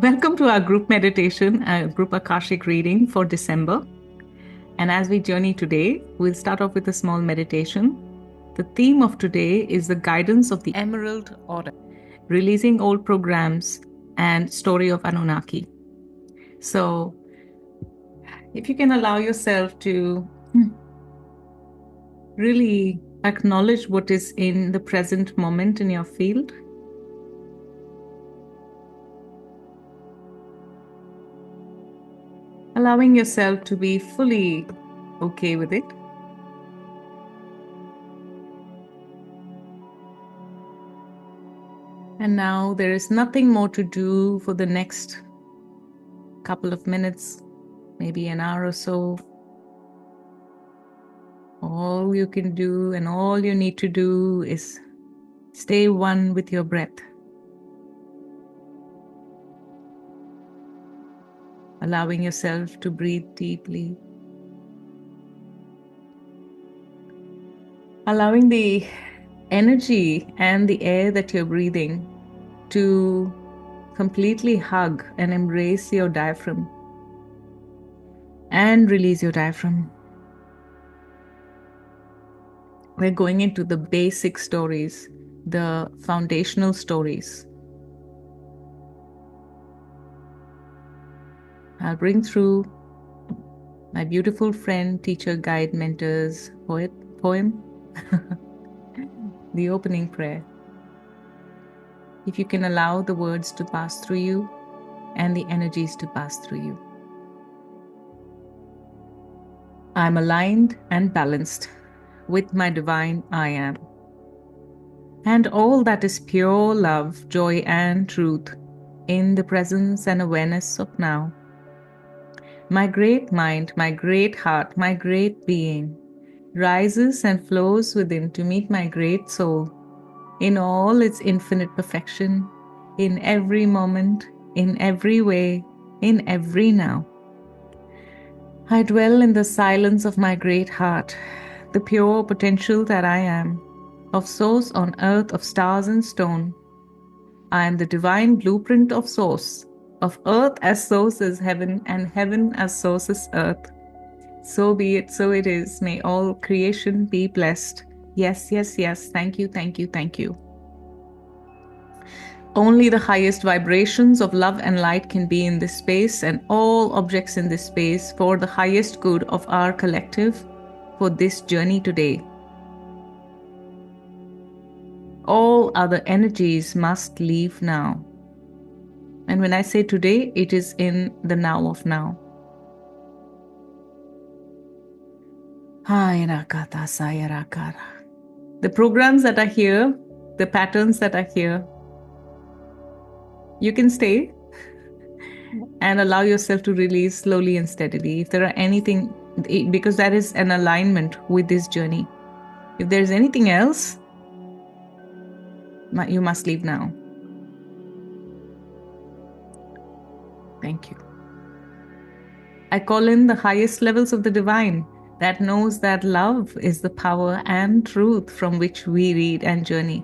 Welcome to our group meditation, group Akashic reading for December. And as we journey today, we'll start off with a small meditation. The theme of today is the guidance of the Emerald Order, releasing old programs and story of Anunnaki. So, if you can allow yourself to really acknowledge what is in the present moment in your field. Allowing yourself to be fully okay with it. And now there is nothing more to do for the next couple of minutes, maybe an hour or so. All you can do and all you need to do is stay one with your breath. Allowing yourself to breathe deeply. Allowing the energy and the air that you're breathing to completely hug and embrace your diaphragm and release your diaphragm. We're going into the basic stories, the foundational stories. I'll bring through my beautiful friend, teacher, guide, mentor's poem, the opening prayer. If you can allow the words to pass through you and the energies to pass through you. I'm aligned and balanced with my divine I am. And all that is pure love, joy, and truth in the presence and awareness of now. My great mind, my great heart, my great being rises and flows within to meet my great soul in all its infinite perfection, in every moment, in every way, in every now. I dwell in the silence of my great heart, the pure potential that I am, of source on earth of stars and stone. I am the divine blueprint of source, of earth as source is heaven, and heaven as source is earth. So be it, so it is. May all creation be blessed. Yes, yes, yes. Thank you, thank you, thank you. Only the highest vibrations of love and light can be in this space, and all objects in this space for the highest good of our collective for this journey today. All other energies must leave now. And when I say today, it is in the now of now. The programs that are here, the patterns that are here, you can stay and allow yourself to release slowly and steadily. If there are anything, because that is an alignment with this journey. If there's anything else, you must leave now. Thank you. I call in the highest levels of the divine that knows that love is the power and truth from which we read and journey.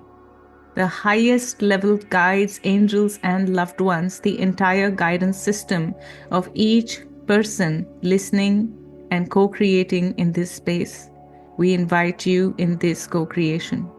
The highest level guides, angels, and loved ones, the entire guidance system of each person listening and co-creating in this space. We invite you in this co-creation.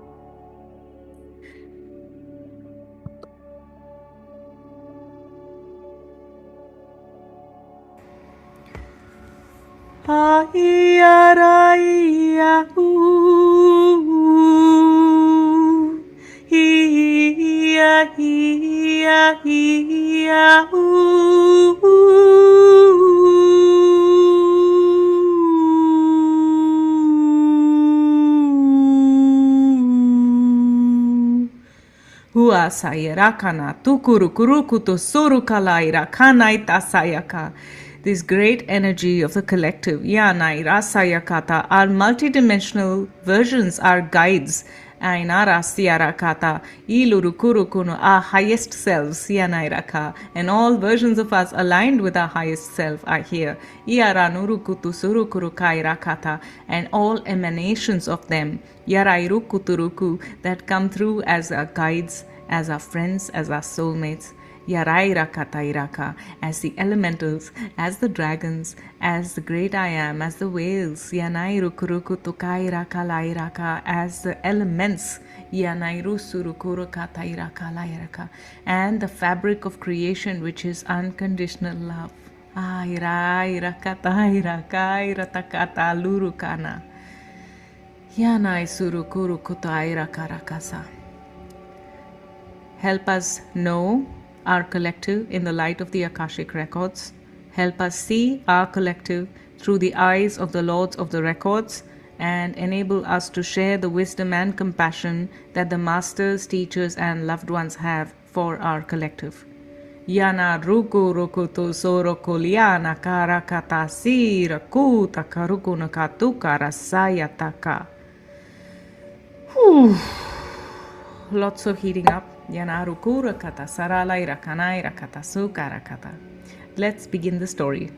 This great energy of the collective, Yanai Rasayakata, our multidimensional versions, our guides, Ainara Siarakata, Ilurukurukuno, our highest selves, Yanairaka, and all versions of us aligned with our highest self are here. Iaranurukutu Surukurukairakata, and all emanations of them, Yarairukuturuku, that come through as our guides, as our friends, as our soulmates. Yarairakatairaka, as the elementals, as the dragons, as the great I am, as the whales, Yanairukurukutukairaka, as the elements, Yanairusurukurukatairaka, and the fabric of creation, which is unconditional love. Airairakatairakairatakata Yanaisurukurukutairakarakasa. Help us know our collective in the light of the Akashic records. Help us see our collective through the eyes of the Lords of the Records, and enable us to share the wisdom and compassion that the masters, teachers, and loved ones have for our collective. Yana ruku rukutu soroko liana karakata sira kuta karukuna katukara sayataka. Lots of heating up. Yanarukura kata saralaira kanaira kata sukara kata. Let's begin the story.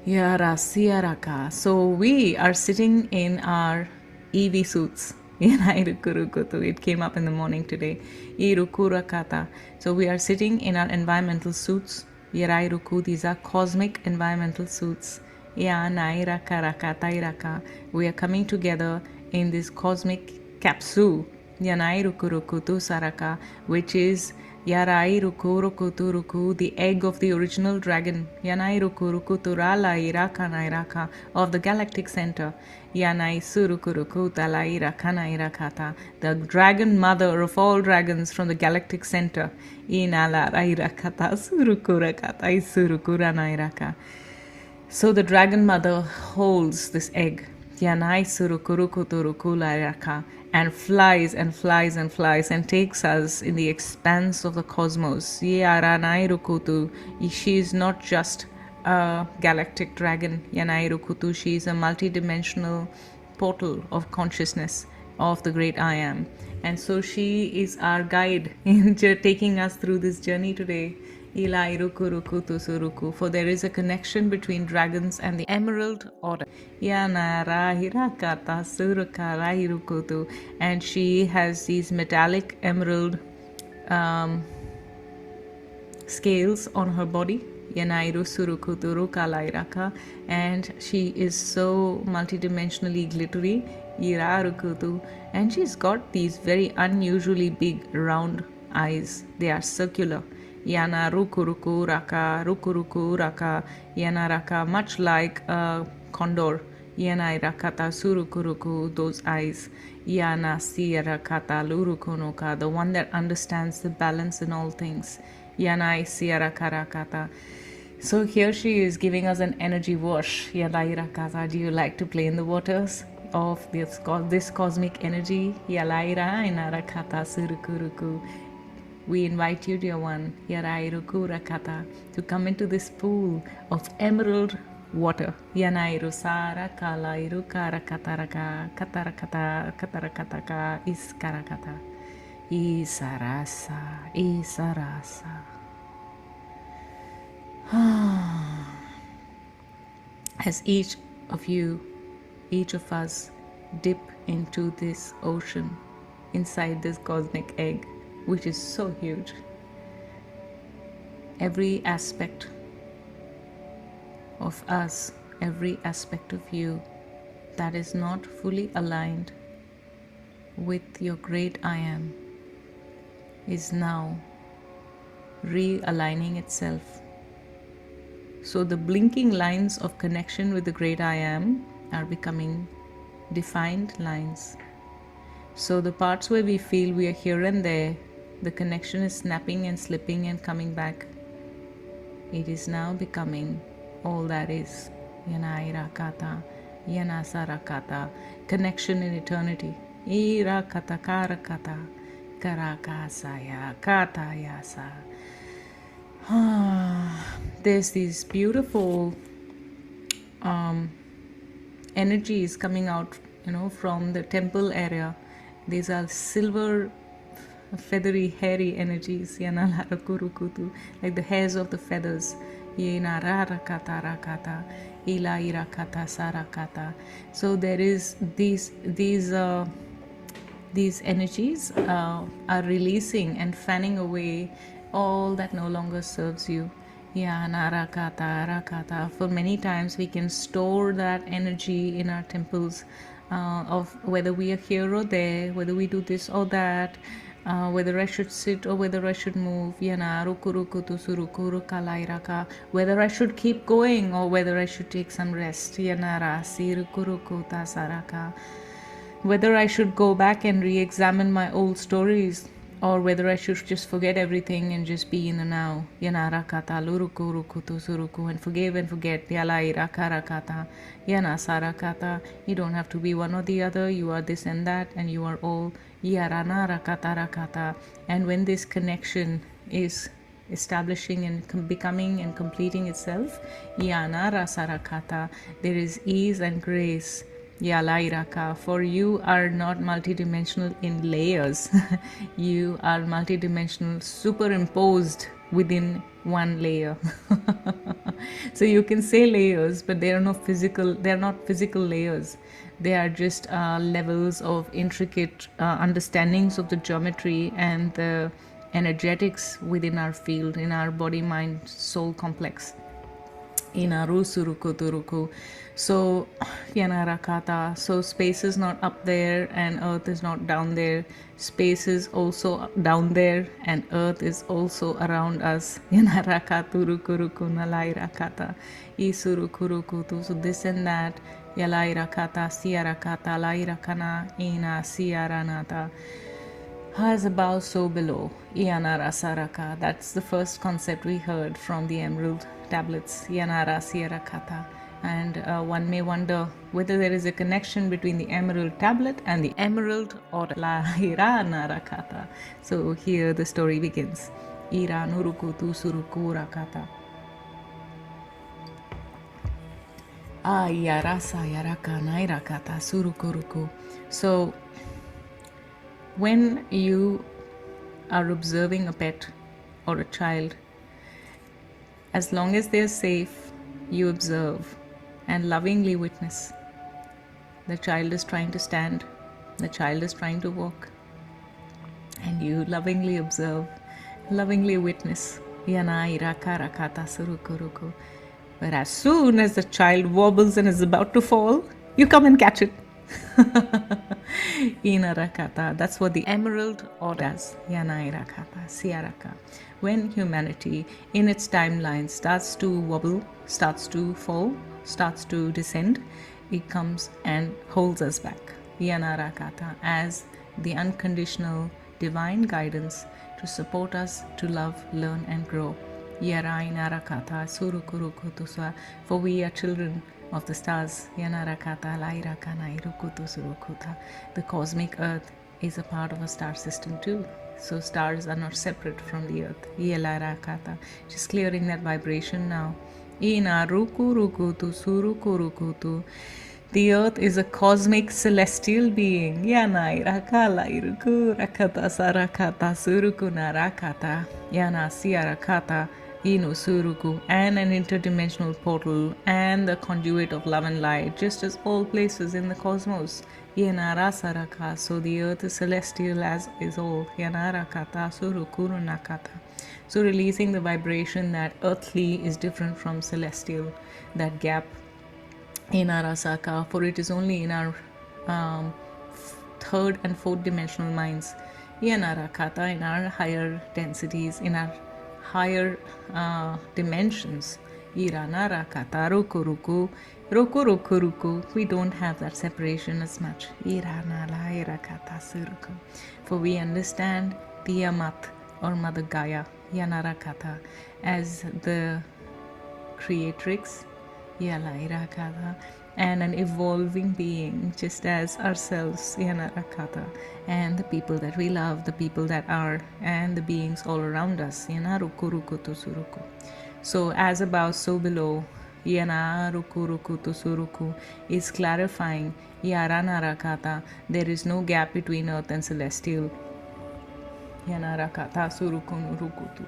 Yarasiaraka. So we are sitting in our EV suits. It came up in the morning today. Irukura kata. So we are sitting in our environmental suits. Yarairuku. These are cosmic environmental suits. Yanairaka rakatairaka. We are coming together in this cosmic capsule, Yanairukurukutu Saraka, which is Yarairukurukuturuku, the egg of the original dragon, Yanairukurukuturala Irakanairaka, of the galactic center, Yanaisurukurukutalairakanairakata, the dragon mother of all dragons from the galactic center, Inalairakata Surukurakata Isurukuranairaka. So the dragon mother holds this egg, Yanai Surukurukuturukularaka, and flies and flies and flies and takes us in the expanse of the cosmos. Yaranairukutu. She is not just a galactic dragon, Yanairukutu. She is a multidimensional portal of consciousness of the great I am. And so she is our guide in taking us through this journey today. For there is a connection between dragons and the Emerald Order. And she has these metallic emerald scales on her body. And she is so multidimensionally glittery. And she's got these very unusually big round eyes. They are circular. Yana rukuruku raka, yana raka, much like a condor. Yana rakata surukuruku, those eyes. Yana siyarakata lurukunoka, the one that understands the balance in all things. Yana siyarakarakata. So here she is giving us an energy wash. Yana irakata, do you like to play in the waters of this cosmic energy? Yalaira inarakata surukuruku. We invite you, dear one, Yarairuku Rakata, to come into this pool of emerald water. Yanairu Sara Kalairu Karakataraka Katarakata Katarakataka Iskarakata Isarasa Isarasa. As each of you, each of us dip into this ocean, inside this cosmic egg, which is so huge. Every aspect of us, every aspect of you that is not fully aligned with your great I am is now realigning itself. So the blinking lines of connection with the great I am are becoming defined lines. So the parts where we feel we are here and there, the connection is snapping and slipping and coming back. It is now becoming all that is. Yanairakata, Yanasarakata, connection in eternity. Irakata karakata, karakasaya, katayasa. There's these beautiful energies coming out, from the temple area. These are silver, feathery, hairy energies, like the hairs of the feathers. So there is these These energies are releasing and fanning away all that no longer serves you. Yeah, narakata, rakata. For many times, we can store that energy in our temples of whether we are here or there, whether we do this or that, whether I should sit or whether I should move. Yana, ruku, ruku, tu, suruku, rukalai, raka. Whether I should keep going or whether I should take some rest. Yana, rasi, ruku, ruku, ta, saraka. Whether I should go back and re examine my old stories or whether I should just forget everything and just be in the now. Yana rakata luruku rukutu suruku and forgive and forget. Yalai rakarakata. Yana sarakata. You don't have to be one or the other. You are this and that and you are all. Yarana rakata rakata. And when this connection is establishing and becoming and completing itself, yana rasarakata, there is ease and grace. Yalairaka, for you are not multidimensional in layers. You are multidimensional superimposed within one layer. So you can say layers, but they are not physical layers. They are just levels of intricate understandings of the geometry and the energetics within our field, in our body mind soul complex. Inaru suruku turuku. So Yanarakata. So space is not up there and earth is not down there. Space is also down there and earth is also around us. Yanaraka turukuruku nalairakata. Isurukurukutu. So this and that. Yalairakata, siarakata, lairakana, ina siaranata. As above, so below. Iyanara Saraka. That's the first concept we heard from the Emerald tablets. Iyanara Siarakata. And one may wonder whether there is a connection between the Emerald tablet and the Emerald or La Hira Narakata. So here the story begins. Ira Nuruku Tu Suruku Rakata. Ayarasa Yaraka Nairakata Surukuruku. So when you are observing a pet or a child, as long as they're safe, you observe and lovingly witness. The child is trying to stand, the child is trying to walk, and you lovingly observe, lovingly witness. But as soon as the child wobbles and is about to fall, you come and catch it. Inarakata. That's what the emerald or does. Yanairakata, Siaraka. When humanity in its timeline starts to wobble, starts to fall, starts to descend, it comes and holds us back. Yanarakata, as the unconditional divine guidance to support us to love, learn, and grow. Yarainarakata, Surukurukutusa, for we are children of the stars. Yanarakata, Lairakana, Irukutu Surukuta. The cosmic earth is a part of a star system too. So stars are not separate from the earth. Yelarakata. Just clearing that vibration now. Ina ruku rukutu suruku rukutu. The earth is a cosmic celestial being. Yanai rakala iruku rakata sarakata suruku narakata. Yana siarakata. Inu Suruku, and an interdimensional portal and the conduit of love and light, just as all places in the cosmos. Yanarasaraka, so the earth is celestial as is all. Yanarakata Surukuru Nakata. So releasing the vibration that earthly is different from celestial, that gap in Arasaka, for it is only in our third and fourth dimensional minds. Yanarakata, in our higher densities, in our higher dimensions. Iranara kataru kuruku, ruku. We don't have that separation as much. For we understand Tiamat or Mother Gaia, Yanarakata, as the creatrix, Yalairakata, and an evolving being just as ourselves, Yanarakata, and the people that we love, the people that are, and the beings all around us, Yanarukurukutu Suruku. So as above, so below, Yanarukurukutu Suruku is clarifying Yaranarakata, there is no gap between earth and celestial. Yanarakata Surukunurukutu.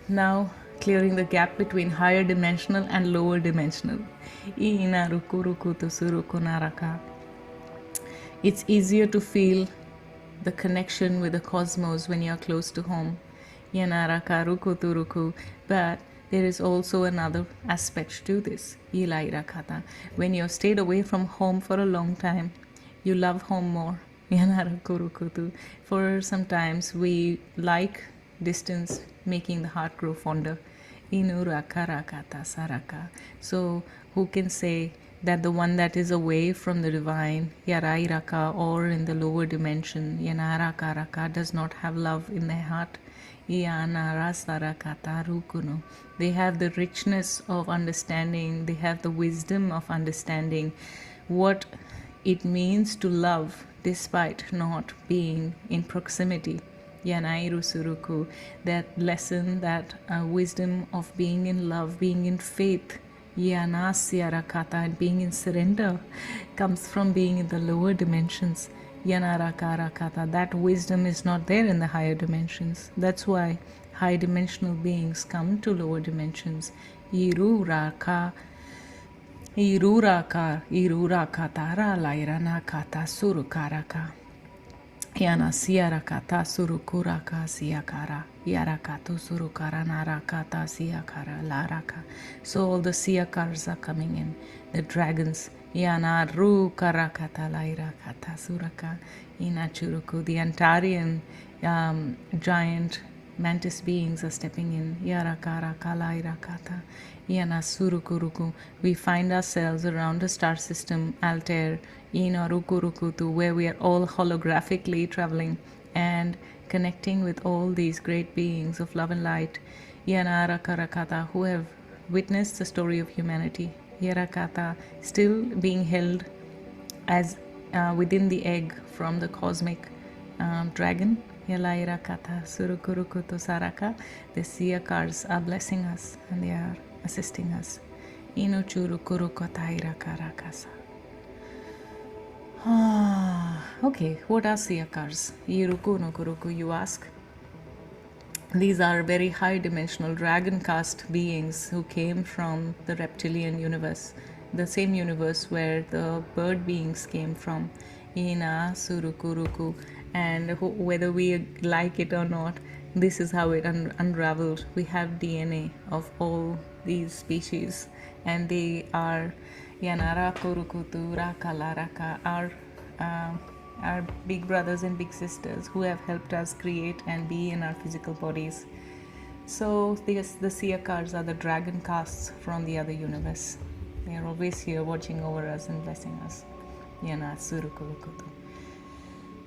Now, clearing the gap between higher dimensional and lower dimensional. Ina ruku ruku tu suruku naraka. It's easier to feel the connection with the cosmos when you're close to home. Yanaraka ruku turuku. But there is also another aspect to this. Ilairakata. When you've stayed away from home for a long time, you love home more. Yanarakurukutu. For sometimes we like distance, making the heart grow fonder. Inurakarakata saraka. So who can say that the one that is away from the divine, Yarairaka, or in the lower dimension, Yanarakaraka, does not have love in their heart? They have the richness of understanding, they have the wisdom of understanding what it means to love despite not being in proximity. Yanairu Suruku, that lesson, that wisdom of being in love, being in faith, Yanasyarakata, and being in surrender, comes from being in the lower dimensions. Yanarakarakata, that wisdom is not there in the higher dimensions. That's why high dimensional beings come to lower dimensions. Iruraka, Irurakatara, Lairana Kata Surukaraka. Yana siarakata surukuraka siakara yarakatu surukara narakata siakara laraka. So all the siakars are coming in, the dragons. Yana ru karakata lairakata suraka inachuruku. The Antarian giant mantis beings are stepping in. Yarakara kalairakata yana surukuruku. We find ourselves around a star system, Altair, Rukurukutu, where we are all holographically traveling and connecting with all these great beings of love and light, Yanarakarakata, who have witnessed the story of humanity. Yarakata, still being held as within the egg from the cosmic dragon. Yalairakata Surukurukutu Saraka. The Siakars are blessing us and they are assisting us. Inuchurukurukotairakasa. Okay, what are Siakars? Iruku no Kuruku, you ask? These are very high dimensional dragon caste beings who came from the reptilian universe, the same universe where the bird beings came from. Ina Surukuruku. And whether we like it or not, this is how it unraveled. We have DNA of all these species, and they are Yanara Kurukutu Rakalaraka, our big brothers and big sisters who have helped us create and be in our physical bodies. So the Siakars are the dragon castes from the other universe. They are always here watching over us and blessing us. Yana Surukurukutu.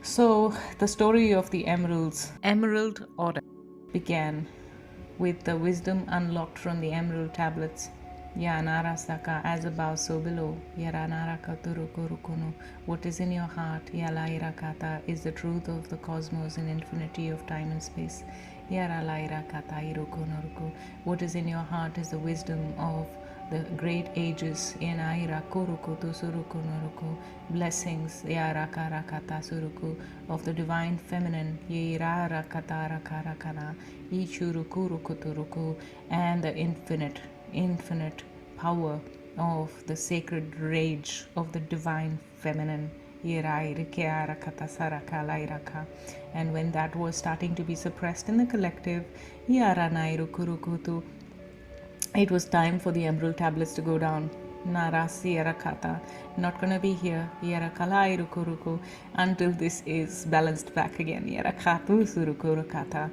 So the story of the Emerald Order began with the wisdom unlocked from the emerald tablets. Yanara Saka, as above, so below. Yaranaraka Turukurukunu. What is in your heart, Yalairakata, is the truth of the cosmos and infinity of time and space. Yaralairakata Irukunuruku. What is in your heart is the wisdom of the great ages. Yenaira Kurukutu Surukunuruku. Blessings, Yarakarakata Suruku, of the divine feminine. Yirara Katarakarakana. Ichurukurukuturuku. And the infinite power of the sacred rage of the divine feminine. And when that was starting to be suppressed in the collective, it was time for the emerald tablets to go down. Narasi Yarakata, not gonna be here until this is balanced back again. Yarakatu Surukurukata.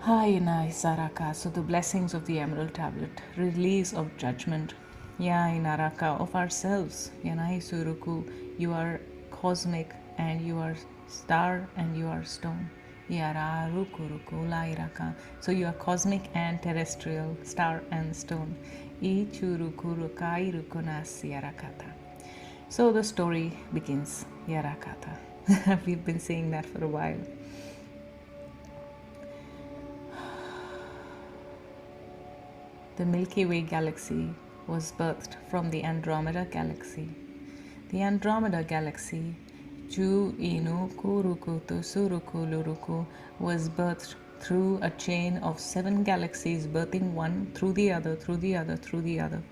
Hainai Saraka, so the blessings of the emerald tablet, release of judgment. Yainaraka, of ourselves. Yanai Suruku, you are cosmic and you are star and you are stone. Yara Rukuruku Lairaka, so you are cosmic and terrestrial, star and stone. Ichurukurukai Rukunas Yarakata. So the story begins. Yarakata. We've been saying that for a while. The Milky Way galaxy was birthed from the Andromeda Galaxy. The Andromeda Galaxy, Ju Inu Kuruku to Suruku Luruku, was birthed through a chain of 7 galaxies, birthing one through the other, through the other, through the other.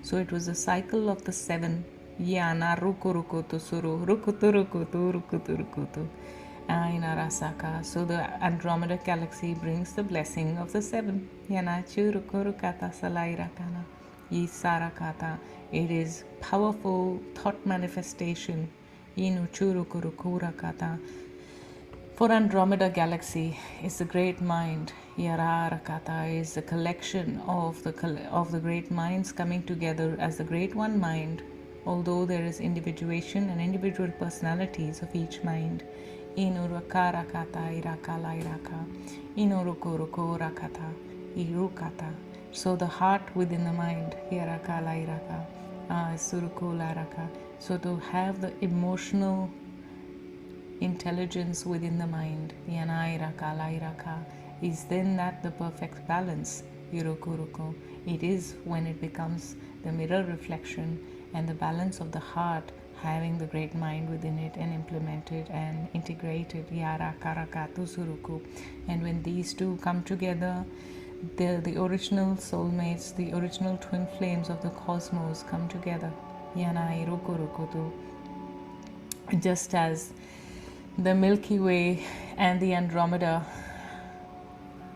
So it was a cycle of the 7. Yana rukurukutu suru rukutu rukutu rukutu rukutu. Ainarasaka. So the Andromeda Galaxy brings the blessing of the 7. Yana churukurukata salairakana. Yisarakata. It is powerful thought manifestation. Inu churukurukurakata. For Andromeda Galaxy is the great mind. Yararakata is the collection of the great minds coming together as the great one mind, although there is individuation and individual personalities of each mind. Inurakarakata irakala iraka. Inurukurukurakata irukata. So the heart within the mind. Yarakala iraka. Surukularaka. So to have the emotional intelligence within the mind, is then that the perfect balance, Yurukuruko. It is when it becomes the mirror reflection and the balance of the heart having the great mind within it and implemented and integrated, Suruku. And when these two come together, the original soulmates, the original twin flames of the cosmos come together. Just as the Milky Way and the Andromeda,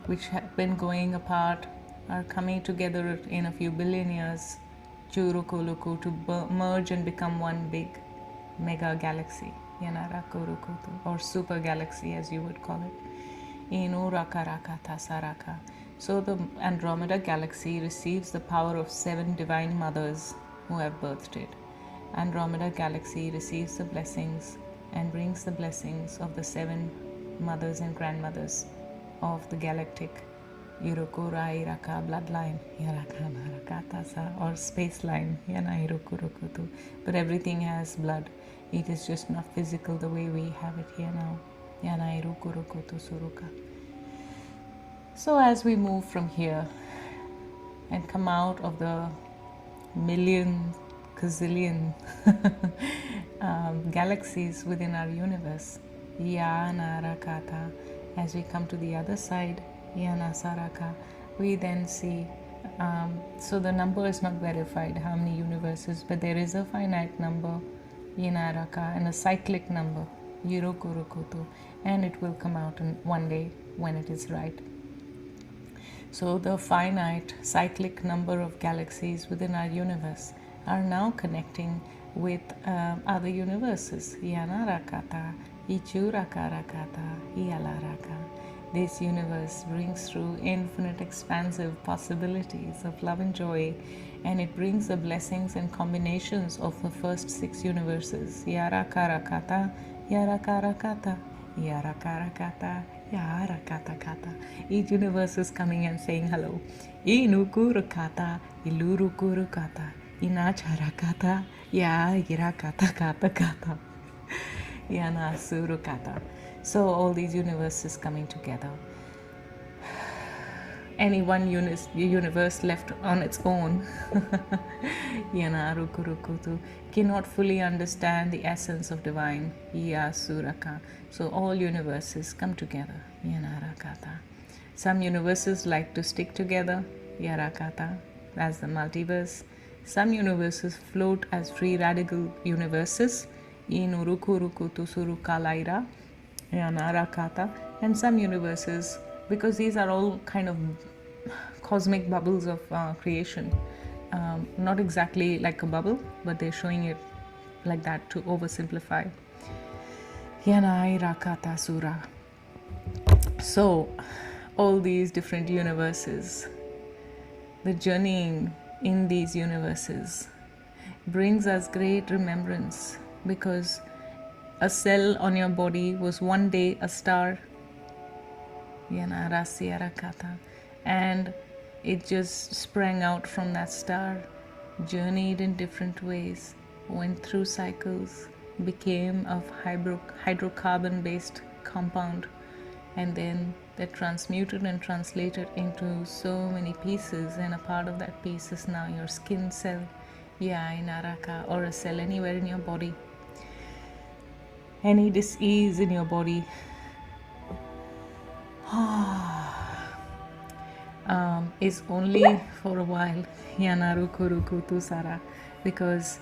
which have been going apart, are coming together in a few billion years, Churukuluku, to merge and become one big mega galaxy, Yanarakurukutu, or super galaxy as you would call it. Inurakarakata Saraka. So the Andromeda Galaxy receives the power of 7 divine mothers who have birthed it. Andromeda Galaxy receives the blessings and brings the blessings of the 7 mothers and grandmothers of the galactic Irukura Iraka bloodline, or space line, but everything has blood. It is just not physical the way we have it here now. So as we move from here and come out of the million gazillion galaxies within our universe, Yanarakata, as we come to the other side, Yanasaraka, we then see, so the number is not verified how many universes, but there is a finite number, Yanaraka, and a cyclic number, Yurokurukutu, and it will come out in one day when it is right. So the finite cyclic number of galaxies within our universe are now connecting with other universes. Yanarakata, Ichurakarakata, Ialaraka. This universe brings through infinite expansive possibilities of love and joy, and it brings the blessings and combinations of the first 6 universes. Yarakarakata, Yarakarakata, Yarakarakata, Yarakatakata. Each universe is coming and saying hello. Inukurukata, Ilurukurukata, Inacharakata, Irakata, Yanasurukata. So all these universes coming together. Any one universe left on its own Yanarukurukutu cannot fully understand the essence of divine Yasuraka. So all universes come together, Yanarakata. Some universes like to stick together, Yarakata, as the multiverse. Some universes float as free radical universes, Inurukurukutu Surukalaira, Yanarakata. And some universes, because these are all kind of cosmic bubbles of creation, not exactly like a bubble, but they're showing it like that to oversimplify. Yanairakata Sura. So all these different universes, the journeying in these universes brings us great remembrance, because a cell on your body was one day a star, and it just sprang out from that star, journeyed in different ways, went through cycles, became a hydrocarbon based compound, and then that transmuted and translated into so many pieces, and a part of that piece is now your skin cell, Naraka, or a cell anywhere in your body. Any dis-ease in your body, is only for a while. Yanaru kurukutu sara. Because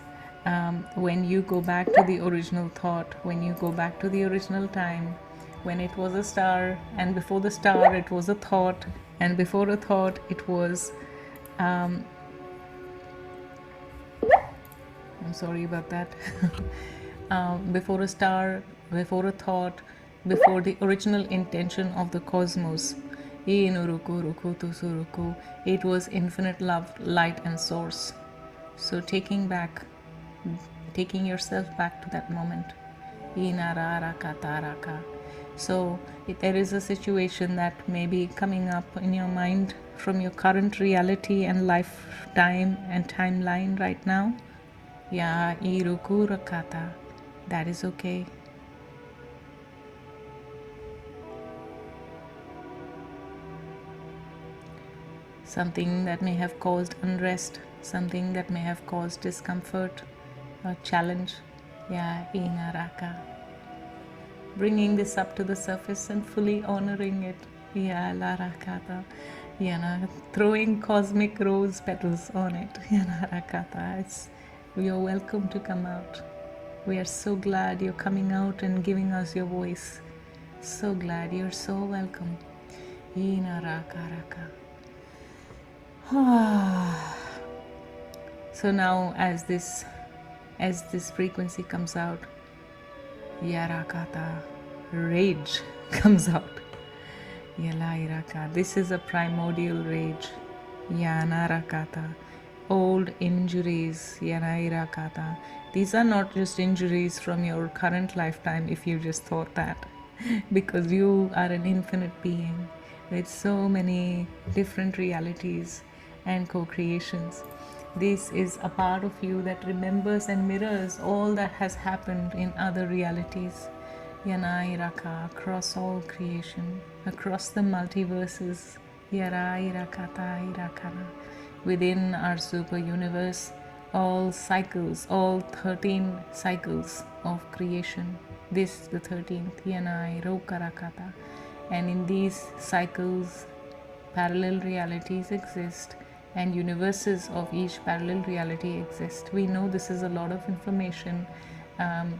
when you go back to the original thought, when you go back to the original time, when it was a star, and before the star it was a thought, and before a thought it was I'm sorry about that. Before a star, before a thought, before the original intention of the cosmos, it was infinite love, light, and source. So taking yourself back to that moment. So if there is a situation that may be coming up in your mind from your current reality and lifetime and timeline right now, that is okay. Something that may have caused unrest, something that may have caused discomfort or challenge, bringing this up to the surface and fully honoring it, throwing cosmic rose petals on it, you're welcome to come out. We are so glad you're coming out and giving us your voice. So glad. You're so welcome. So now as this frequency comes out, Yarakata, rage comes out. Yalairaka, this is a primordial rage. Yanarakata, old injuries. Yanairakata, these are not just injuries from your current lifetime if you just thought that, because you are an infinite being with so many different realities and co-creations. This is a part of you that remembers and mirrors all that has happened in other realities. Yanairaka, across all creation, across the multiverses. Yarairakata irakana. Within our super universe, all cycles, all 13 cycles of creation. This, the 13th, Yanai Rokarakata. And in these cycles, parallel realities exist, and universes of each parallel reality exist. We know this is a lot of information, and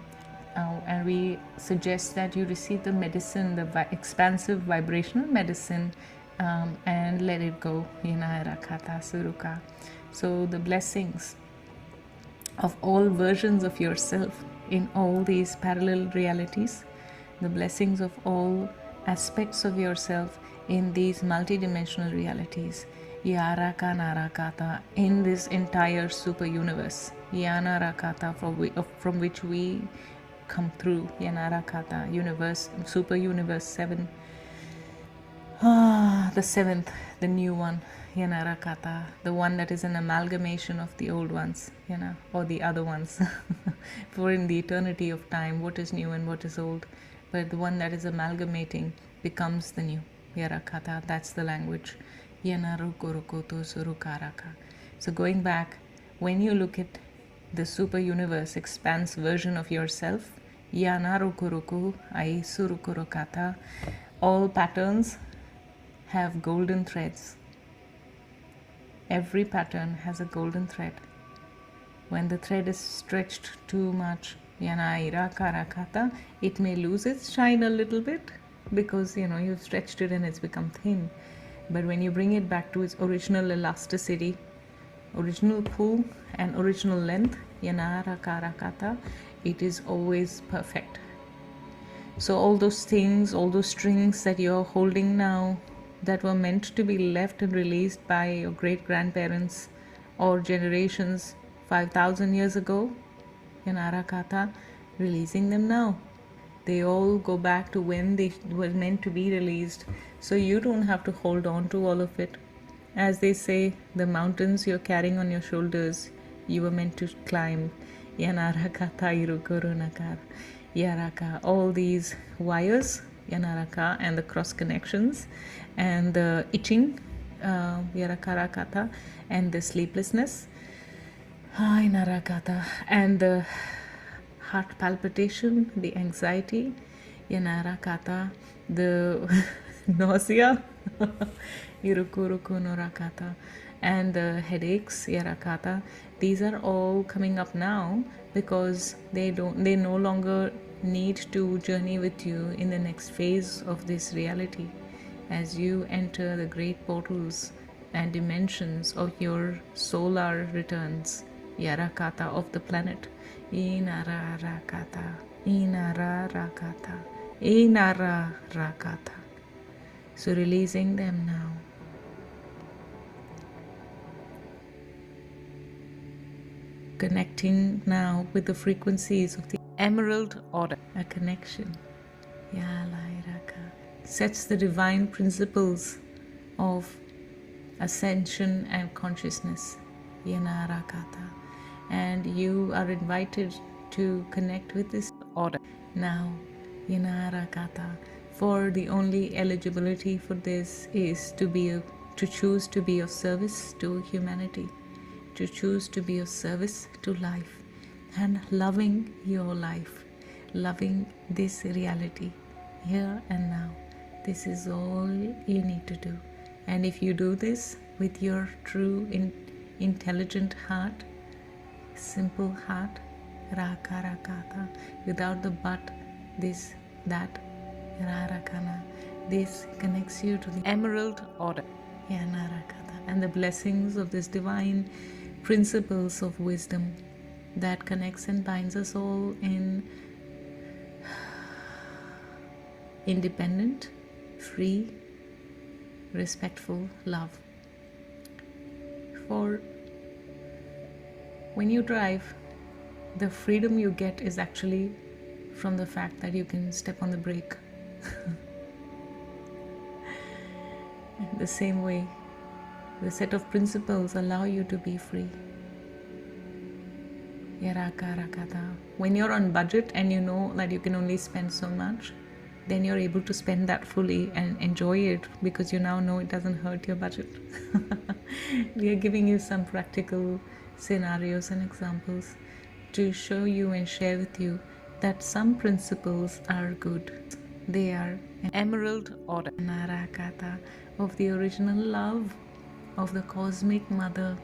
we suggest that you receive the medicine, the expansive vibrational medicine, and let it go. So the blessings of all versions of yourself in all these parallel realities, the blessings of all aspects of yourself in these multidimensional realities, Yaraka Narakata, in this entire super universe, Yanarakata, from which we come through, Yanarakata, universe, super universe 7, the 7th, the new one, Yanarakata, the one that is an amalgamation of the old ones, or the other ones. For in the eternity of time, what is new and what is old, but the one that is amalgamating becomes the new. Yarakata, that's the language. So going back, when you look at the super universe expanse version of yourself, all patterns have golden threads. Every pattern has a golden thread. When the thread is stretched too much, it may lose its shine a little bit, because you've stretched it and it's become thin. But when you bring it back to its original elasticity, original pull, and original length, it is always perfect. So all those things, all those strings that you're holding now, that were meant to be left and released by your great grandparents or generations 5,000 years ago, releasing them now. They all go back to when they were meant to be released. So you don't have to hold on to all of it. As they say, the mountains you're carrying on your shoulders, you were meant to climb. All these wires, and the cross connections, and the itching, and the sleeplessness, and the heart palpitation, the anxiety, the nausea, irukuruku no rakata, and the headaches, yarakata. These are all coming up now because they no longer need to journey with you in the next phase of this reality as you enter the great portals and dimensions of your solar returns, yarakata of the planet. Inara rakata, inara rakata, inara rakata. So releasing them now. Connecting now with the frequencies of the Emerald Order. A connection. Yalairaka. Sets the divine principles of ascension and consciousness. Yanarakata. And you are invited to connect with this order now. Yanarakata. For the only eligibility for this is to choose to be of service to humanity, to choose to be of service to life, and loving your life, loving this reality here and now. This is all you need to do. And if you do this with your true intelligent heart, simple heart, raka, without the but, this, that, rarakana, this connects you to the Emerald Order, yanarakata, and the blessings of this divine principles of wisdom that connects and binds us all in independent, free, respectful love. For when you drive, the freedom you get is actually from the fact that you can step on the brake. The same way, the set of principles allow you to be free. When you're on budget and you know that you can only spend so much, then you're able to spend that fully and enjoy it because you now know it doesn't hurt your budget. We are giving you some practical scenarios and examples to show you and share with you that some principles are good. They are an Emerald Order, Narakata, of the original love of the Cosmic Mother,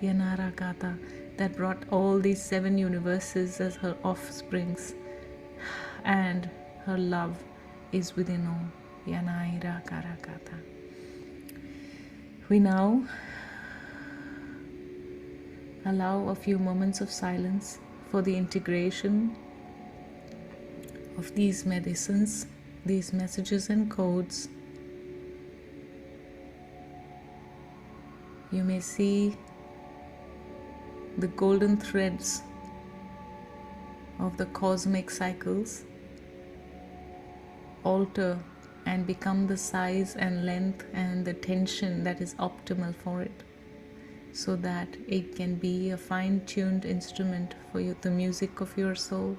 Yanarakata, that brought all these 7 universes as her offsprings, and her love is within all. Yanaira Karakata. We now allow a few moments of silence for the integration of these medicines, these messages and codes. You may see the golden threads of the cosmic cycles alter and become the size and length and the tension that is optimal for it, so that it can be a fine-tuned instrument for you, the music of your soul.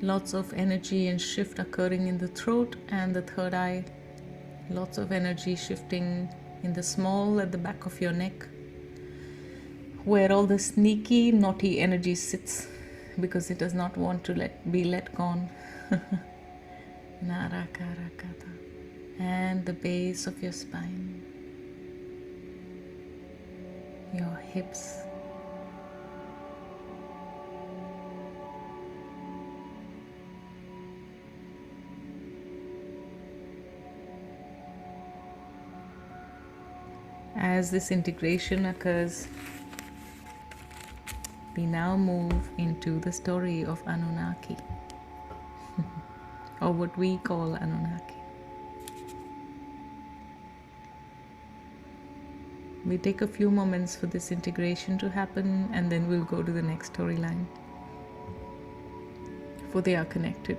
Lots of energy and shift occurring in the throat and the third eye. Lots of energy shifting in the small at the back of your neck, where all the sneaky, naughty energy sits because it does not want to be let gone. Narakarakata. And the base of your spine, your hips, as this integration occurs, we now move into the story of Anunaki, or what we call Anunaki. We take a few moments for this integration to happen, and then we'll go to the next storyline, for they are connected.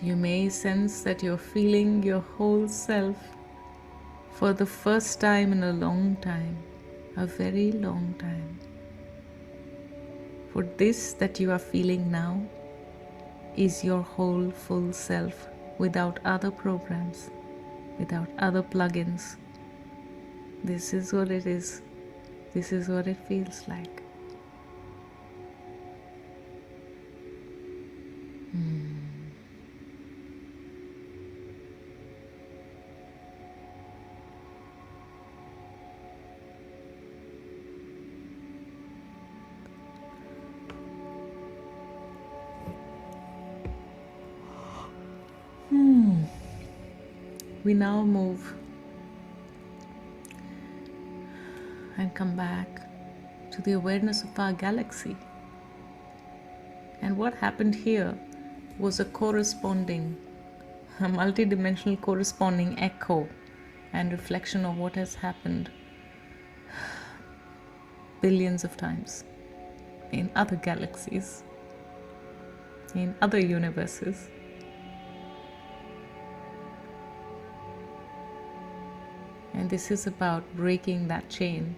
You may sense that you're feeling your whole self for the first time in a long time, a very long time. For this that you are feeling now is your whole full self, without other programs, without other plugins. This is what it is. This is what it feels like. We now move and come back to the awareness of our galaxy. And what happened here was a multidimensional corresponding echo and reflection of what has happened billions of times in other galaxies, in other universes. And this is about breaking that chain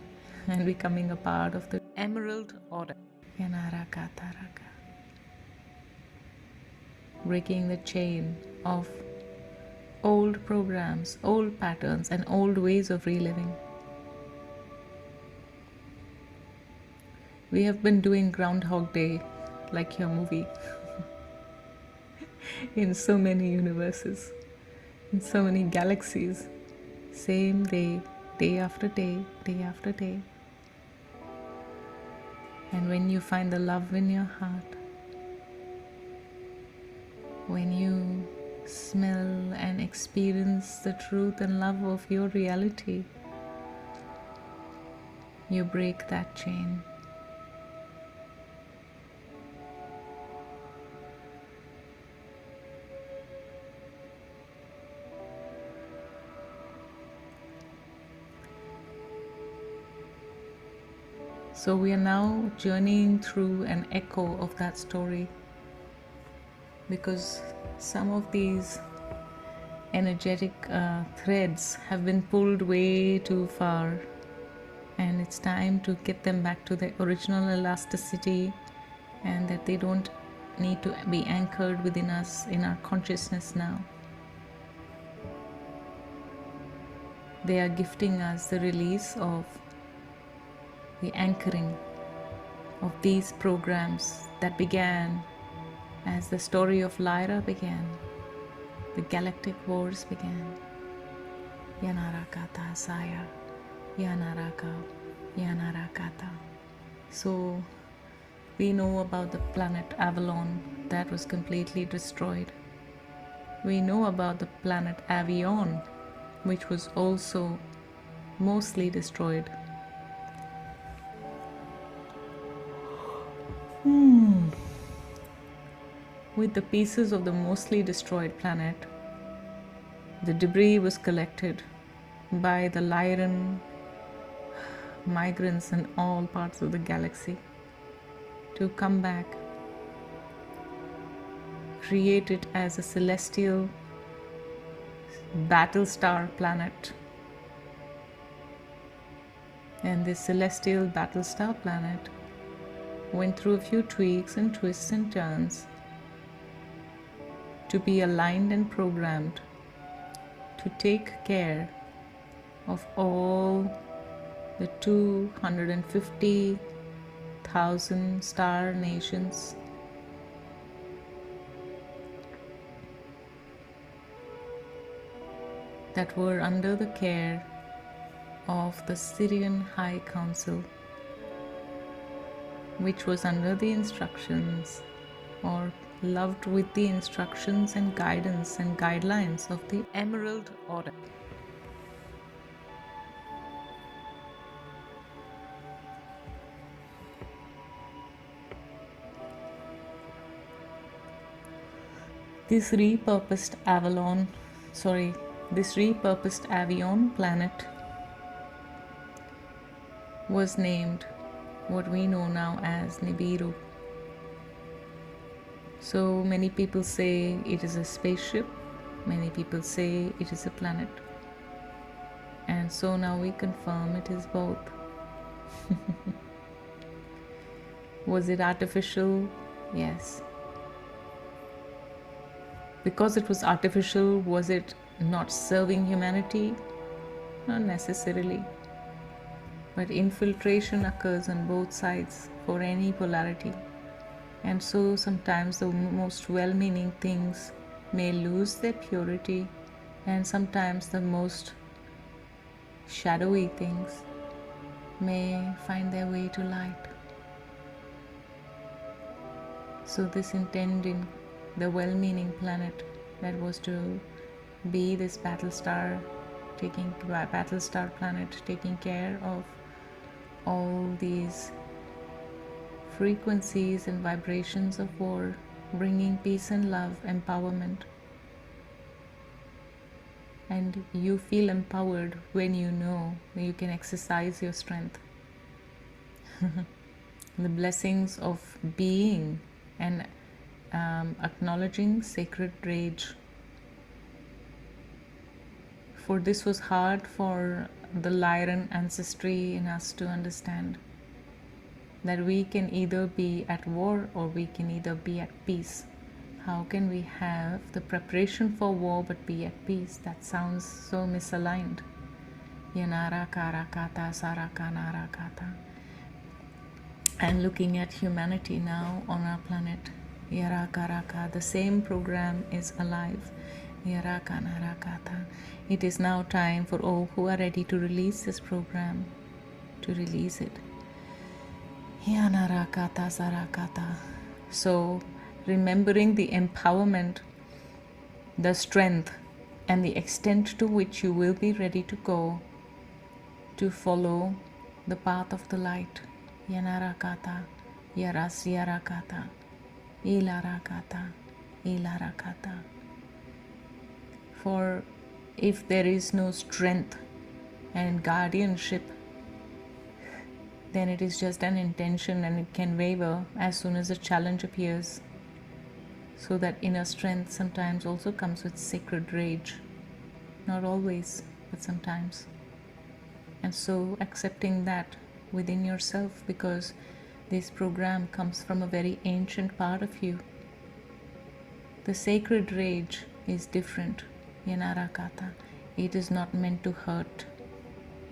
and becoming a part of the Emerald Order. Breaking the chain of old programs, old patterns, and old ways of reliving. We have been doing Groundhog Day like your movie in so many universes, in so many galaxies. Same day, day after day, day after day. And when you find the love in your heart, when you smell and experience the truth and love of your reality, you break that chain. So we are now journeying through an echo of that story, because some of these energetic threads have been pulled way too far, and it's time to get them back to their original elasticity, and that they don't need to be anchored within us in our consciousness now. They are gifting us the release of the anchoring of these programs that began as the story of Lyra began, the galactic wars began. Yanarakata Saya, Yanaraka, Yanarakata. So we know about the planet Avalon that was completely destroyed. We know about the planet Avion, which was also mostly destroyed. With the pieces of the mostly destroyed planet, the debris was collected by the Lyran migrants in all parts of the galaxy to come back, create it as a celestial battle star planet. And this celestial battle star planet went through a few tweaks and twists and turns to be aligned and programmed to take care of all the 250,000 star nations that were under the care of the Syrian High Council, which was under the instructions, or loved with the instructions and guidance and guidelines of the Emerald Order. This repurposed Avion planet was named what we know now as Nibiru. So many people say it is a spaceship, many people say it is a planet. And so now we confirm it is both. Was it artificial? Yes. Because it was artificial, was it not serving humanity? Not necessarily. But infiltration occurs on both sides for any polarity. And so sometimes the most well-meaning things may lose their purity, and sometimes the most shadowy things may find their way to light. So this intending the well-meaning planet that was to be this Battlestar planet, taking care of all these frequencies and vibrations of war, bringing peace and love, empowerment. And you feel empowered when you know that you can exercise your strength. The blessings of being and acknowledging sacred rage. For this was hard for the Lyran ancestry in us to understand, that we can either be at war or we can either be at peace. How can we have the preparation for war but be at peace? That sounds so misaligned. Yanara karakata sarakanarakata. And looking at humanity now on our planet, Yarakaraka, the same program is alive. Yarakanarakata. It is now time for all who are ready to release this program to release it. Yanarakata sarakata. So, remembering the empowerment, the strength, and the extent to which you will be ready to go to follow the path of the light. Yanarakata, Yarasyarakata, Ilarakata, Ilarakata. For if there is no strength and guardianship, then it is just an intention and it can waver as soon as a challenge appears. So that inner strength sometimes also comes with sacred rage. Not always, but sometimes. And so accepting that within yourself, because this program comes from a very ancient part of you. The sacred rage is different. Yanarakata. It is not meant to hurt.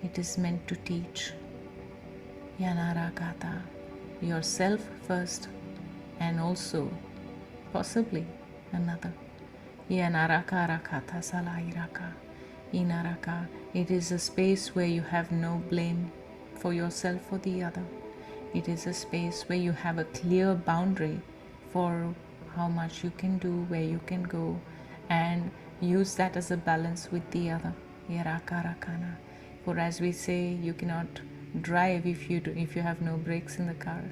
It is meant to teach. Yanarakata. Yourself first and also possibly another. Yanarakarakata salairaka. Inaraka. It is a space where you have no blame for yourself or the other. It is a space where you have a clear boundary for how much you can do, where you can go, and use that as a balance with the other. Yarakarakana. For as we say, you cannot drive if you have no brakes in the car.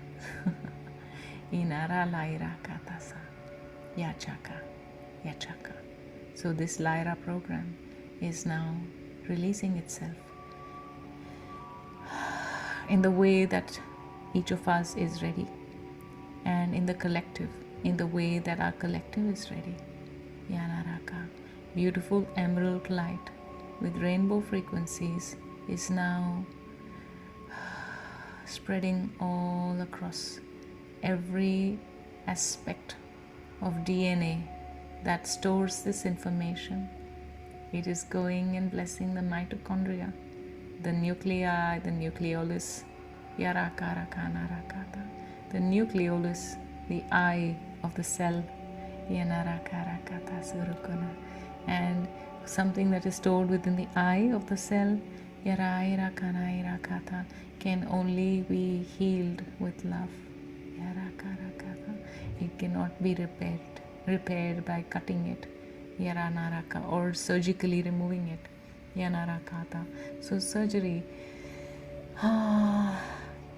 Inara laira katasa. Yachaka. Yachaka. So this Lyra program is now releasing itself in the way that each of us is ready, and in the collective, in the way that our collective is ready. Yanaraka, beautiful emerald light with rainbow frequencies, is now spreading all across every aspect of DNA that stores this information. It is going and blessing the mitochondria, the nuclei, the nucleolus, Yarakarakanakata, the nucleolus, the eye of the cell, Yanarakarakata Surukuna, and something that is stored within the eye of the cell, Yarairakana'irakata, can only be healed with love. Yarakarakata. It cannot be repaired by cutting it, Yaranaraka, or surgically removing it, Yanarakata. So surgery,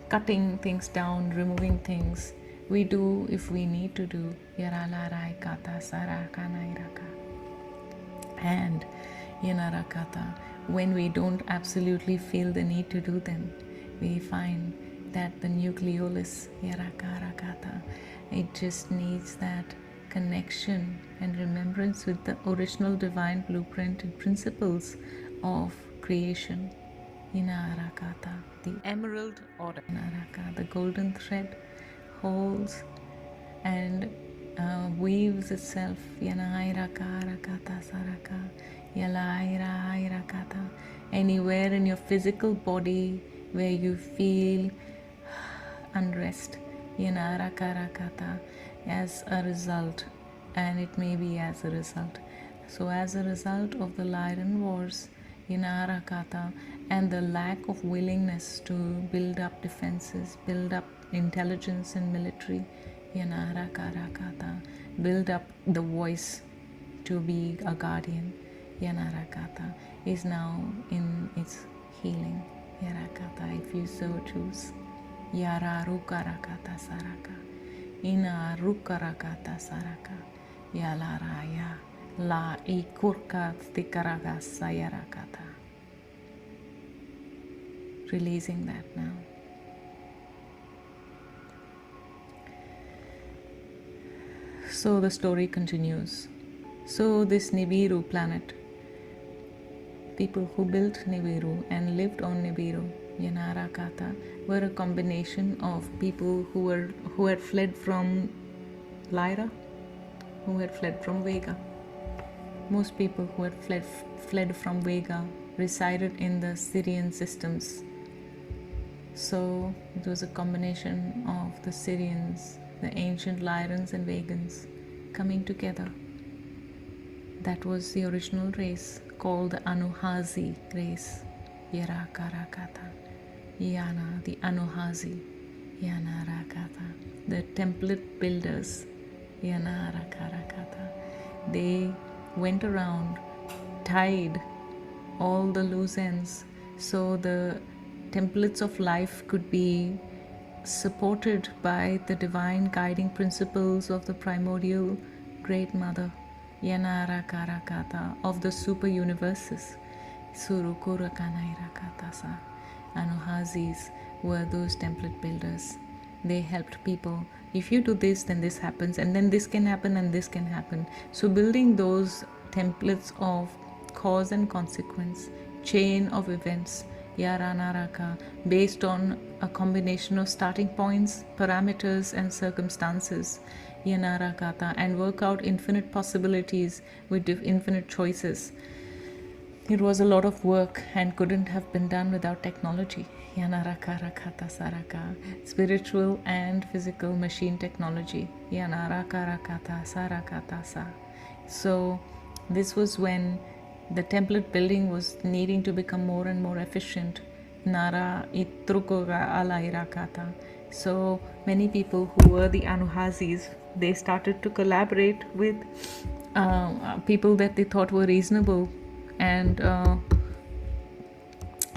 cutting things down, removing things, we do if we need to do. Yaralaraikata Sarakanairaka. And Yanarakata, when we don't absolutely feel the need to do them, we find that the nucleolus, Yarakarakata, it just needs that connection and remembrance with the original divine blueprint and principles of creation. Inarakata, the emerald order. Inaraka, the golden thread holds and weaves itself. Yanairakata saraka, yalairakata. Anywhere in your physical body where you feel unrest, yanarakarakata, as a result, and it may be as a result. So, as a result of the Lyran wars, Yanarakata, and the lack of willingness to build up defenses, build up intelligence and military, Yanarakarakata, build up the voice to be a guardian, Yanarakata, is now in its healing. Yarakata, if you so choose. Yara rukarakata saraka. Ina rukarakata saraka. Yalaraya. La ikurka tikaraga sayarakata. Releasing that now. So the story continues. So this Nibiru planet, people who built Nibiru and lived on Nibiru, Yanarakata, were a combination of people who had fled from Lyra, who had fled from Vega. Most people who had fled from Vega resided in the Syrian systems. So it was a combination of the Syrians, the ancient Lyrans and Vegans coming together. That was the original race called the Anuhazi race. Yarakarakata. Yana, the Anuhazi. Yanarakata. The template builders. Yanarakarakata. They went around, tied all the loose ends so the templates of life could be supported by the divine guiding principles of the primordial Great Mother, Yanarakarakata, of the super universes. Surukurakanairakatatasa. Anuhazis were those template builders. They helped people. If you do this, then this happens, and then this can happen, and this can happen. So building those templates of cause and consequence, chain of events, Yaranaraka, based on a combination of starting points, parameters, and circumstances, Yanarakata, and work out infinite possibilities with infinite choices. It was a lot of work and couldn't have been done without technology. Yanarakarakata saraka, spiritual and physical machine technology. Yanarakarakata sarakatasa. So this was when the template building was needing to become more and more efficient. Nara itrukoga alairakata. So many people who were the Anuhazis, they started to collaborate with people that they thought were reasonable, and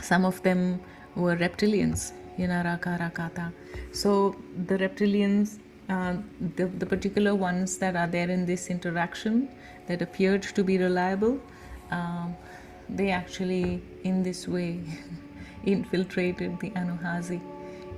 some of them were reptilians. Yanarakarakata. So the reptilians, the particular ones that are there in this interaction that appeared to be reliable, they actually in this way infiltrated the Anuhazi,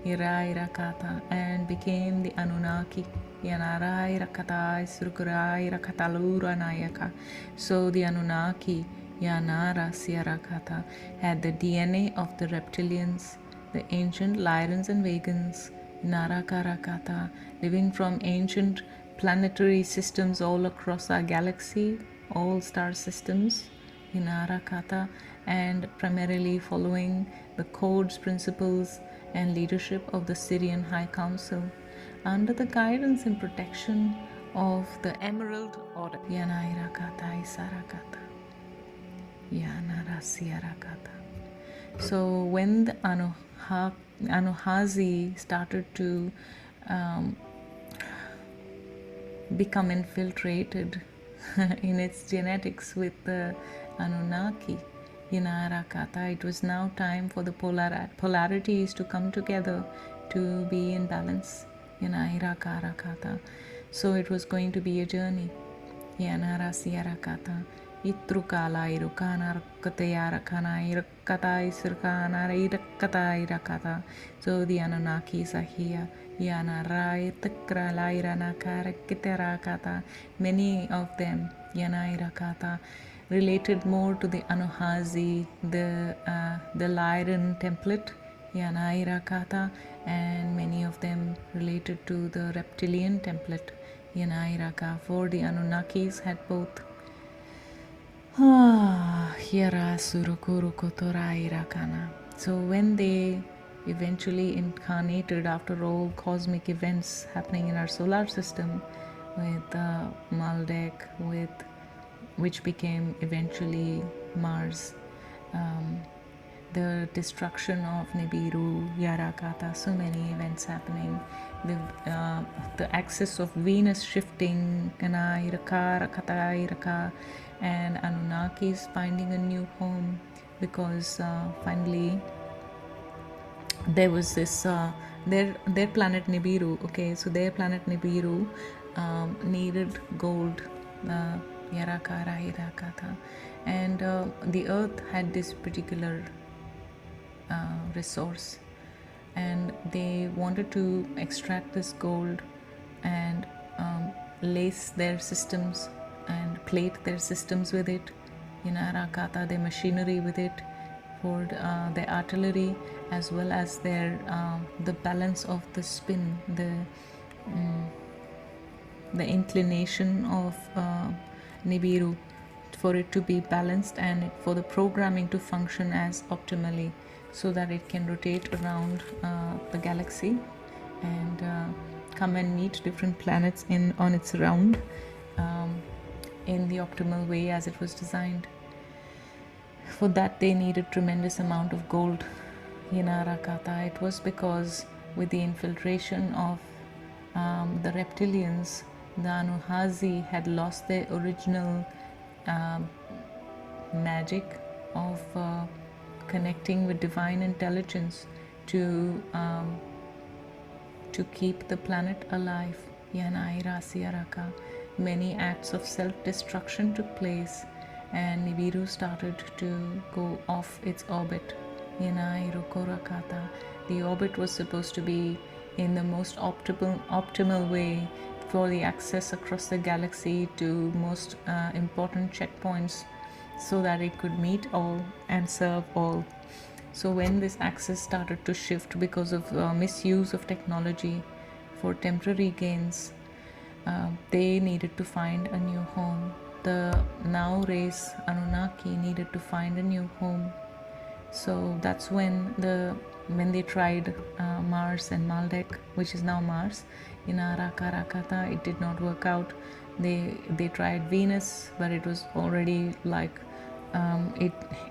Irairakata, and became the Anunaki. Yanarairakata Surkurairakataluranayaka. So the Anunnaki, Yanara Siarakata, had the DNA of the reptilians, the ancient Lyrans and Vegans, Narakarakata, living from ancient planetary systems all across our galaxy, all star systems, Inarakata, and primarily following the codes, principles, and leadership of the Syrian High Council, under the guidance and protection of the Emerald Order. Yanairakata Isarakata. Yanarasiarakata. So when the Anuhazi started to become infiltrated in its genetics with the Anunnaki, Yanarakata, it was now time for the polarities to come together to be in balance. Yanairakata. So it was going to be a journey. Yanarasiarakata. Itrukala irukana rakataya rakana irakata isirkana irakata irakata. So the Anunnakis are here. Yana rai tikra lairana karakiterakata. Many of them, Yana irakata, related more to the Anuhazi, the Lyran template, Yana irakata, and many of them related to the reptilian template, Yana iraka. For the Anunnakis had both. So when they eventually incarnated after all cosmic events happening in our solar system with Maldek, which became eventually Mars, the destruction of Nibiru, Yarakata, so many events happening. The axis of Venus shifting, and Anunnakis finding a new home because finally there was this their planet Nibiru. Okay, so their planet Nibiru needed gold, Yarakara Hirakata, and the Earth had this particular resource, and they wanted to extract this gold and lace their systems and plate their systems with it, Arakata, their machinery with it, for their artillery, as well as their the balance of the spin, the inclination of Nibiru, for it to be balanced and for the programming to function as optimally, so that it can rotate around the galaxy and come and meet different planets on its round in the optimal way as it was designed. For that they needed tremendous amount of gold, Arakata. It was because with the infiltration of the reptilians, the Anuhazi had lost their original magic of connecting with divine intelligence to keep the planet alive. Many acts of self-destruction took place, and Nibiru started to go off its orbit. The orbit was supposed to be in the most optimal way for the access across the galaxy to most important checkpoints, so that it could meet all and serve all. So when this axis started to shift because of misuse of technology for temporary gains, they needed to find a new home. The now race Anunnaki needed to find a new home. So that's when they tried Mars and Maldek, which is now Mars, in Arakarakata, it did not work out. They tried Venus, but it was already like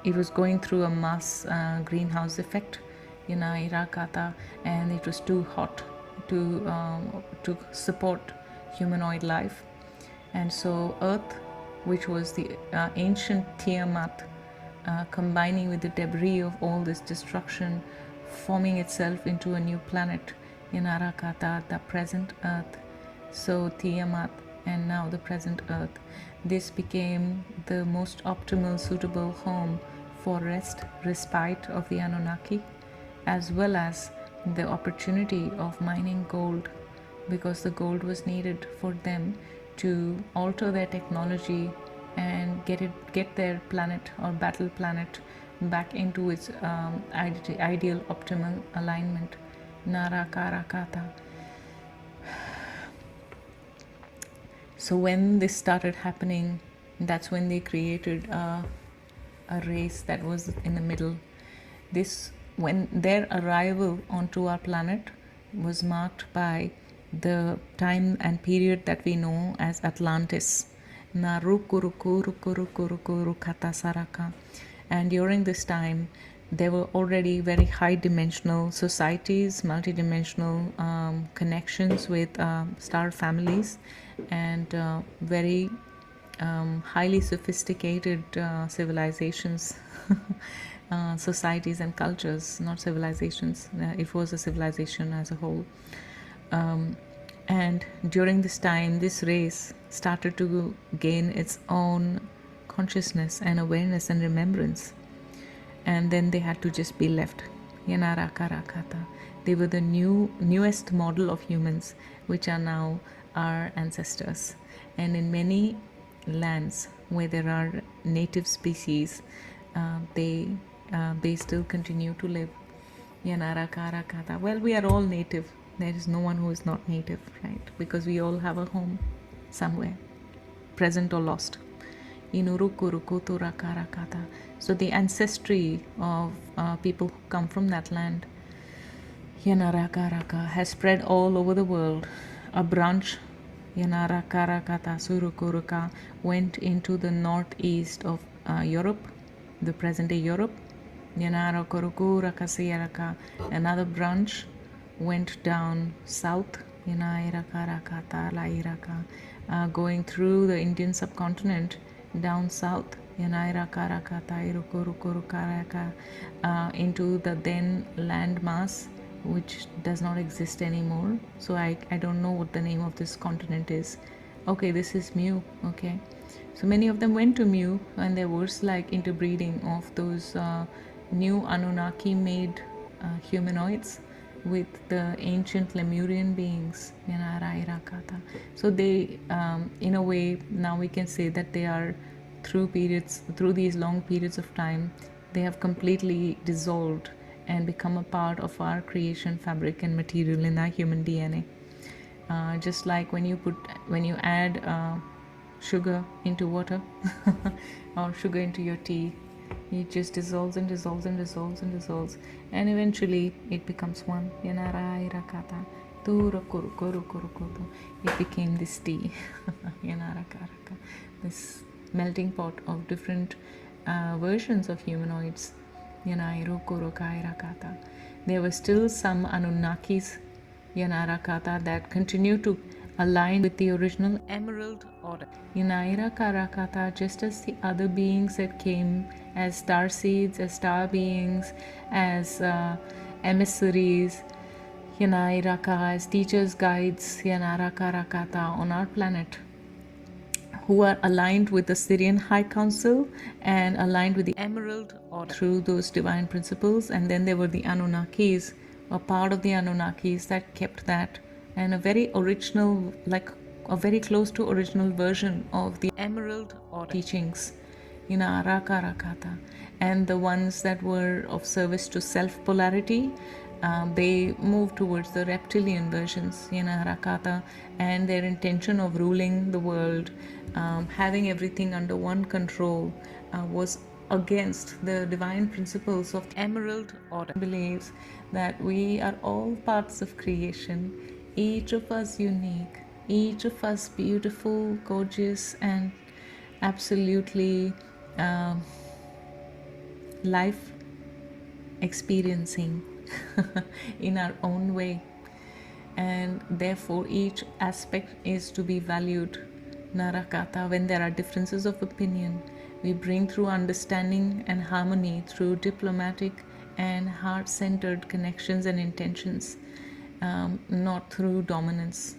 it was going through a mass greenhouse effect in Irakata, and it was too hot to support humanoid life. And so Earth, which was the ancient Tiamat, combining with the debris of all this destruction, forming itself into a new planet in Arakata, the present Earth. So Tiamat and now the present Earth. This became the most optimal, suitable home for rest, respite of the Anunnaki, as well as the opportunity of mining gold, because the gold was needed for them to alter their technology and get their planet or battle planet back into its ideal optimal alignment. Narakarakata. So when this started happening, that's when they created a race that was in the middle. When their arrival onto our planet was marked by the time and period that we know as Atlantis. And during this time, there were already very high dimensional societies, multidimensional connections with star families, and very highly sophisticated civilizations, societies and cultures, not civilizations. It was a civilization as a whole. And during this time, this race started to gain its own consciousness and awareness and remembrance. And then they had to just be left. Yanarakarakata. They were the newest model of humans, which are now our ancestors. And in many lands where there are native species, they still continue to live. Yanarakarakata. Well, we are all native. There is no one who is not native, right? Because we all have a home somewhere, present or lost. So the ancestry of people who come from that land, Yanarakaraka, has spread all over the world. A branch, Yanarakarakata Surukuruka, went into the northeast of Europe, the present day Europe. Yanarakurukurakasiyaraka. Another branch went down south, going through the Indian subcontinent down south, into the then landmass, which does not exist anymore. So I don't know what the name of this continent is. Okay, this is Mu. Okay, so many of them went to Mu, and there was like interbreeding of those new Anunnaki made humanoids with the ancient Lemurian beings. So they, in a way, now we can say that they are through these long periods of time, they have completely dissolved and become a part of our creation fabric and material in our human DNA. Just like when you add sugar into water or sugar into your tea, it just dissolves and dissolves and dissolves and dissolves, and eventually it becomes one. It became this tea, this melting pot of different versions of humanoids. There were still some Anunnakis that continue to align with the original Emerald Order. Just as the other beings that came as star seeds, as star beings, as emissaries, as teachers, guides, on our planet, who are aligned with the Syrian High Council and aligned with the Emerald Order through those divine principles. And then there were the Anunnakis, a part of the Anunnakis that kept that, and a very original, like a very close to original version of the Emerald Order teachings, and the ones that were of service to self-polarity, they moved towards the reptilian versions, and their intention of ruling the world, having everything under one control, was against the divine principles of the Emerald Order. Believes that we are all parts of creation, each of us unique, each of us beautiful, gorgeous, and absolutely life experiencing in our own way, and therefore each aspect is to be valued. When there are differences of opinion, we bring through understanding and harmony through diplomatic and heart-centered connections and intentions, not through dominance.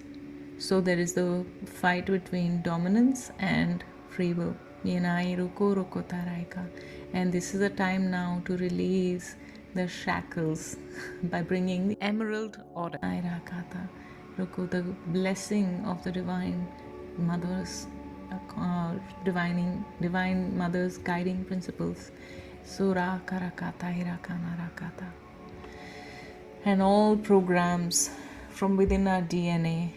So there is the fight between dominance and free will. And this is a time now to release the shackles by bringing the Emerald Order, the blessing of the divine mothers, divine mothers guiding principles, Sura Karakata Hirakana Rakata, and all programs from within our DNA,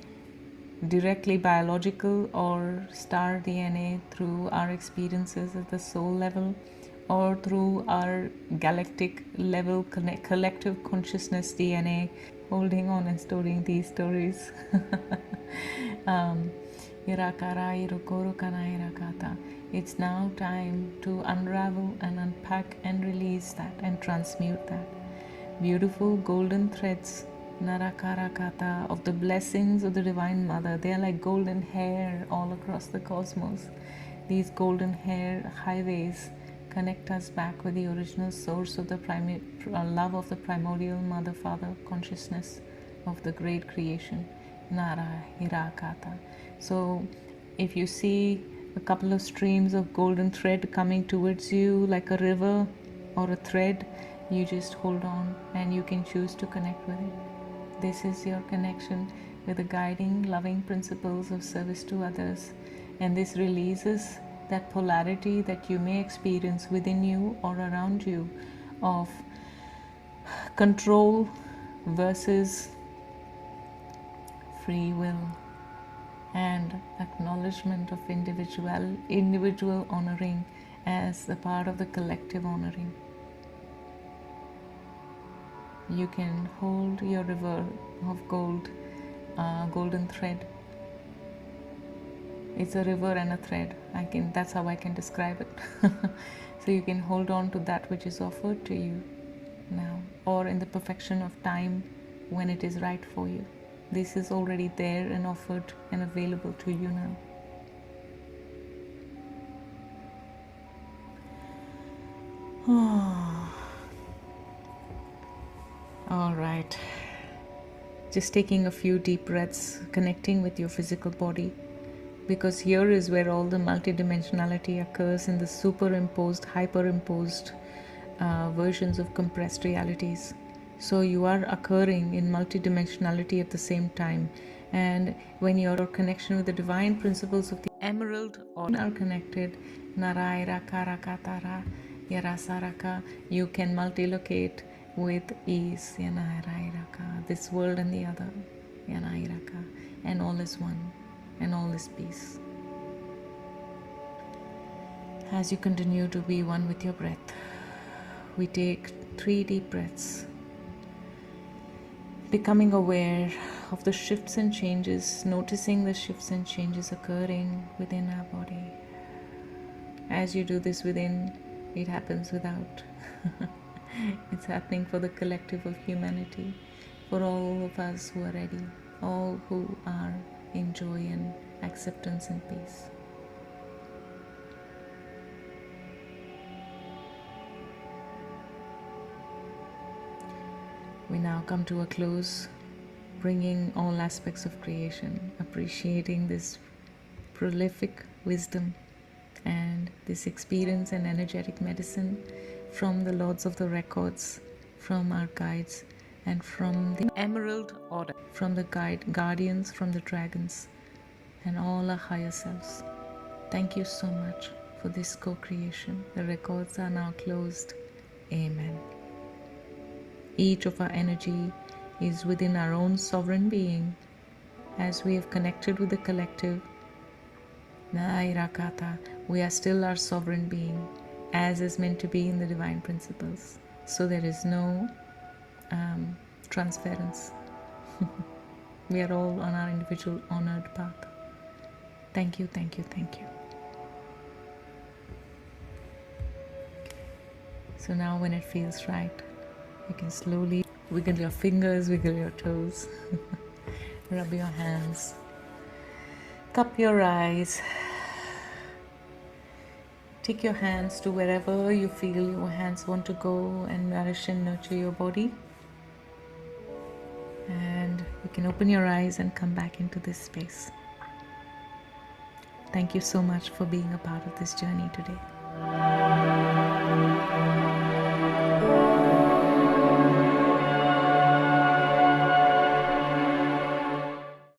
directly biological or star DNA, through our experiences at the soul level, or through our galactic level collective consciousness DNA, holding on and storing these stories. It's now time to unravel and unpack and release that and transmute that. Beautiful golden threads, Narakarakata, of the blessings of the Divine Mother. They are like golden hair all across the cosmos. These golden hair highways connect us back with the original source of the love of the primordial Mother Father consciousness of the great creation, Nara Hirakata. So if you see a couple of streams of golden thread coming towards you like a river or a thread. You just hold on and you can choose to connect with it. This is your connection with the guiding, loving principles of service to others. And this releases that polarity that you may experience within you or around you of control versus free will, and acknowledgement of individual honoring as a part of the collective honoring. You can hold your river of golden thread. It's a river and a thread. That's how I can describe it. So you can hold on to that which is offered to you now, or in the perfection of time when it is right for you. This is already there and offered and available to you now. All right. Just taking a few deep breaths, connecting with your physical body, because here is where all the multidimensionality occurs in the superimposed, hyperimposed versions of compressed realities. So you are occurring in multidimensionality at the same time. And when your connection with the divine principles of the emerald order are connected, Narairaka Rakatara Yarasaraka, you can multilocate with ease, Yanarairaka, this world and the other, Yanairaka, and all is one, and all is peace. As you continue to be one with your breath, we take 3 deep breaths, becoming aware of the shifts and changes, noticing the shifts and changes occurring within our body. As you do this within, it happens without. It's happening for the collective of humanity, for all of us who are ready, all who are in joy and acceptance and peace. We now come to a close, bringing all aspects of creation, appreciating this prolific wisdom and this experience and energetic medicine from the Lords of the Records, from our guides, and from the Emerald Order, from the guardians, from the dragons, and all our higher selves. Thank you so much for this co-creation. The records are now closed. Amen. Each of our energy is within our own sovereign being. As we have connected with the collective, Nairakata, we are still our sovereign being, as is meant to be in the divine principles. So there is no transference. We are all on our individual honored path. Thank you, thank you, thank you. So now when it feels right, you can slowly wiggle your fingers, wiggle your toes, rub your hands, cup your eyes, take your hands to wherever you feel your hands want to go and nourish and nurture your body. And you can open your eyes and come back into this space. Thank you so much for being a part of this journey today.